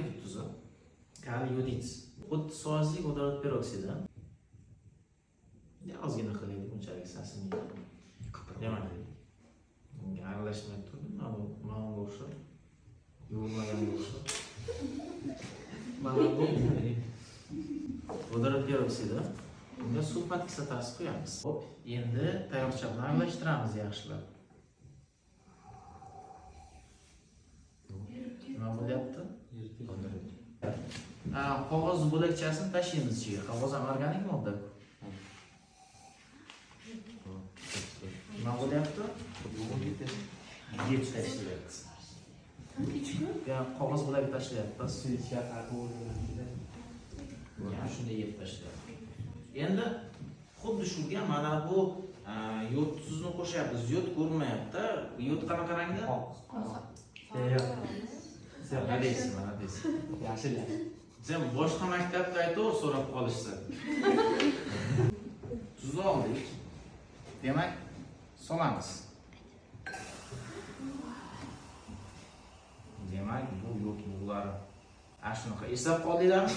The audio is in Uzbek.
yodid tuzi. Kaliy yodid. Xuddi sozli vodorod peroksidi. Ozgina qilaylik, bunchalik sasinmaydi. Demak, bunga aralashmay turdim, mana bunga o'xshab. Yuvilmaganga o'xshab. Mana bu vodorod peroksidi. Bunga sulfat kislotasi qo'yamiz. Hop, endi tayoqcha bilan aralashtiramiz yaxshilab. Nima bo'lyapti? Qog'oz bo'lakchasini tashlaymiz ichiga. Qog'oz ham organik modda. Nima bo'lyapti? Yeb tashlayapti. Ya qog'oz bo'lak tashlayapti. Shunday yeb tashlayapti. Endi xuddi shunga mana bu yod tuzini qo'shyapmiz. Yod ko'rinmayapti. Yod qanaqa rangda? Mana deysiz, mana deysiz. Yashil. Sen boshqa maktabda aytib so'rab qolishsa. Tuz oldik. Demak, solamiz. Demak, bu yod bug'lari. Ana shunaqa eslab qoldinglarmi?